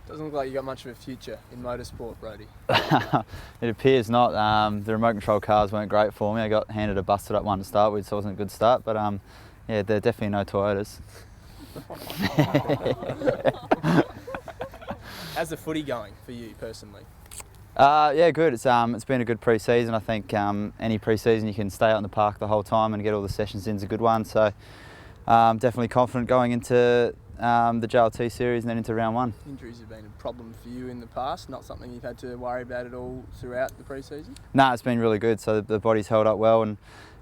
Doesn't look like you got much of a future in motorsport, Brodie. It appears not. The remote control cars weren't great for me. I got handed a busted up one to start with, so it wasn't a good start. But yeah, they're definitely no Toyotas. How's the footy going for you personally? Yeah, good. It's been a good pre-season. I think any pre-season you can stay out in the park the whole time and get all the sessions in is a good one. So definitely confident going into the JLT series and then into round one. Injuries have been a problem for you in the past, not something you've had to worry about at all throughout the pre-season? No, it's been really good. So the body's held up well, and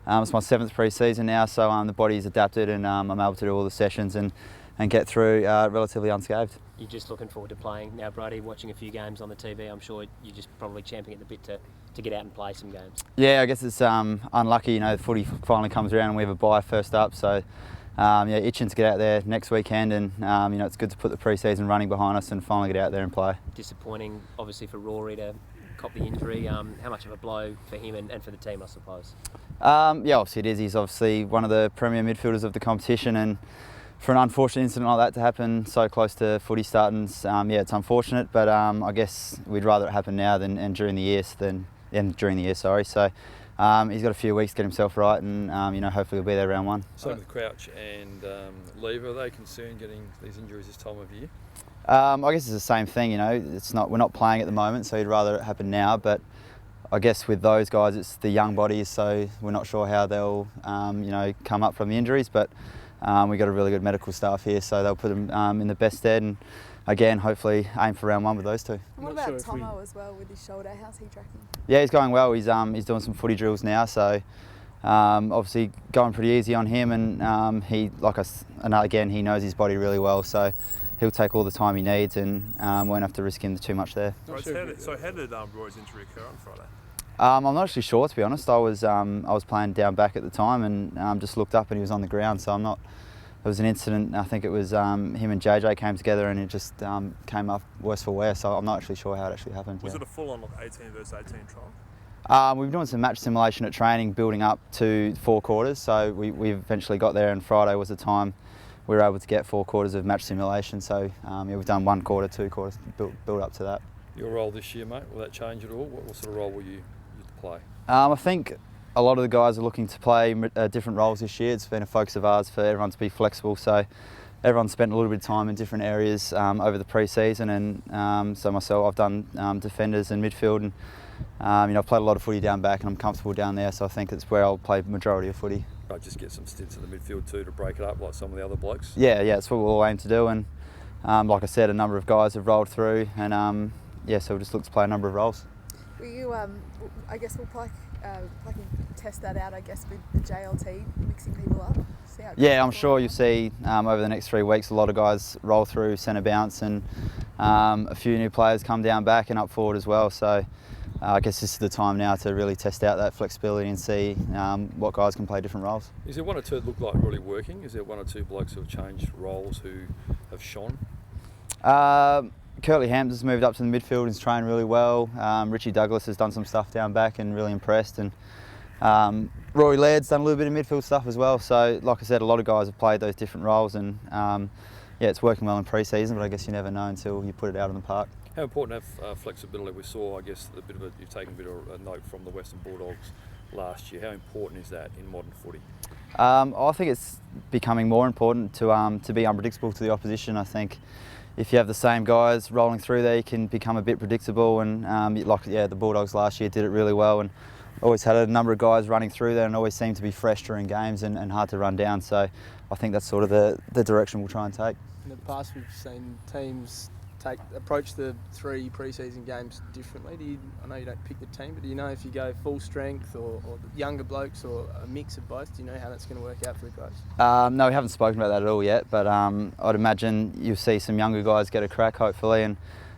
it's my 7th pre-season now, so the body's adapted, and I'm able to do all the sessions and get through relatively unscathed. You're just looking forward to playing now, Brodie, watching a few games on the TV. I'm sure you're just probably champing at the bit to get out and play some games. Yeah, I guess it's unlucky, the footy finally comes around and we have a bye first up, so yeah, itching to get out there next weekend, and it's good to put the pre-season running behind us and finally get out there and play. Disappointing, obviously, for Rory to cop the injury. How much of a blow for him and for the team, I suppose? Yeah, obviously it is. He's obviously one of the premier midfielders of the competition, and for an unfortunate incident like that to happen so close to footy startings, yeah, it's unfortunate, but I guess we'd rather it happen now than during the year. So he's got a few weeks to get himself right, and hopefully he'll be there round one. Same with Crouch and Lever. Are they concerned getting these injuries this time of year? I guess it's the same thing. We're not playing at the moment, so you'd rather it happen now. But I guess with those guys, it's the young bodies, so we're not sure how they'll come up from the injuries. But we've got a really good medical staff here, so they'll put them in the best stead, and again, hopefully aim for round one with those two. And what about Tomo as well with his shoulder? How's he tracking? Yeah, he's going well. He's doing some footy drills now, so obviously going pretty easy on him, and he knows his body really well, so he'll take all the time he needs, and won't have to risk him too much there. So how did Roy's injury occur on Friday? I'm not actually sure, to be honest. I was playing down back at the time, and just looked up and he was on the ground, so I'm not. It was an incident. I think it was him and JJ came together, and it just came up worse for wear. So I'm not actually sure how it actually happened. Was it a full-on 18 versus 18 trial? We've been doing some match simulation at training, building up to 4 quarters. So we eventually got there, and Friday was the time we were able to get 4 quarters of match simulation. So yeah, we've done 1 quarter, 2 quarters, build up to that. Your role this year, mate, will that change at all? What sort of role will you play? I think a lot of the guys are looking to play different roles this year. It's been a focus of ours for everyone to be flexible. So everyone's spent a little bit of time in different areas over the pre-season, and so myself, I've done defenders and midfield, and I've played a lot of footy down back, and I'm comfortable down there. So I think it's where I'll play the majority of footy. Right, just get some stints in the midfield too to break it up like some of the other blokes. Yeah, that's what we'll aim to do, and like I said, a number of guys have rolled through, and yeah, so we'll just look to play a number of roles. Will you, I guess we'll play. I can test that out, I guess, with the JLT, mixing people up. Yeah, I'm sure you'll see over the next 3 weeks a lot of guys roll through centre bounce, and a few new players come down back and up forward as well. So I guess this is the time now to really test out that flexibility and see what guys can play different roles. Is there 1 or 2 that look like really working? Is there 1 or 2 blokes who have changed roles who have shone? Curtly Hampton's moved up to the midfield and he's trained really well. Richie Douglas has done some stuff down back and really impressed. And Rory Laird's done a little bit of midfield stuff as well. So, like I said, a lot of guys have played those different roles, and yeah, it's working well in pre-season, but I guess you never know until you put it out on the park. How important to have flexibility? We saw, I guess, you've taken a bit of a note from the Western Bulldogs last year. How important is that in modern footy? I think it's becoming more important to be unpredictable to the opposition. I think if you have the same guys rolling through there, you can become a bit predictable, and the Bulldogs last year did it really well, and always had a number of guys running through there and always seemed to be fresh during games and hard to run down. So I think that's sort of the direction we'll try and take. In the past, we've seen teams approach the 3 pre-season games differently. I know you don't pick the team, but do you know if you go full strength or the younger blokes or a mix of both, do you know how that's going to work out for the guys? No, we haven't spoken about that at all yet, but I'd imagine you'll see some younger guys get a crack, hopefully, and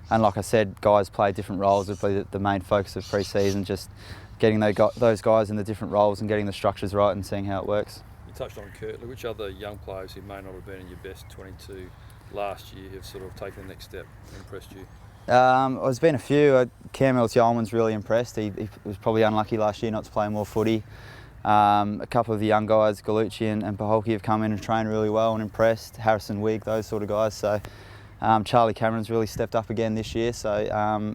like I said, guys play different roles. It'll be the main focus of pre-season, just getting those guys in the different roles and getting the structures right and seing how it works. You touched on Kirtley. Which other young players who may not have been in your best 22 last year have sort of taken the next step and impressed you? There's been a few. Cam Ellis-Yeoman's really impressed. He was probably unlucky last year not to play more footy. A couple of the young guys, Galucci and Paholke, have come in and trained really well and impressed. Harrison Wigg, those sort of guys. So Charlie Cameron's really stepped up again this year, so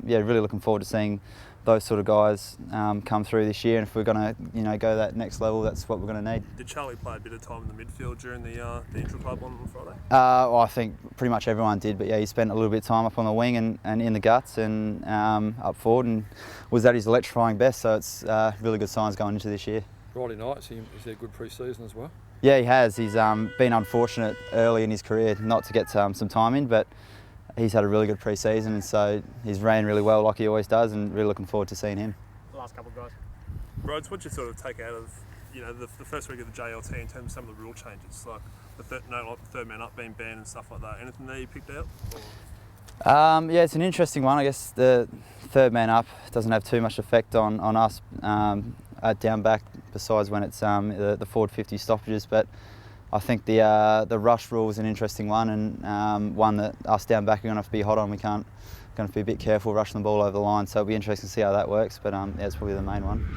yeah, really looking forward to seeing those sort of guys come through this year. And if we're going to go that next level, that's what we're going to need. Did Charlie play a bit of time in the midfield during the intra-club on Friday? Well, I think pretty much everyone did, but yeah, he spent a little bit of time up on the wing and in the guts and up forward, and was at his electrifying best, so it's really good signs going into this year. Friday night, is he a good pre-season as well? Yeah, he has. He's been unfortunate early in his career not to get some time in, but he's had a really good pre-season, and so he's ran really well like he always does, and really looking forward to seeing him. Last couple of guys. Rhodes, what do you sort of take out of the first week of the JLT in terms of some of the rule changes, like the third man up being banned and stuff like that? Anything there you picked out? Yeah, it's an interesting one. I guess the third man up doesn't have too much effect on us at down back, besides when it's the forward 50 stoppages. But I think the rush rule is an interesting one, and one that us down back are going to have to be hot on. We can't going to be a bit careful rushing the ball over the line, so it'll be interesting to see how that works. But yeah, it's probably the main one.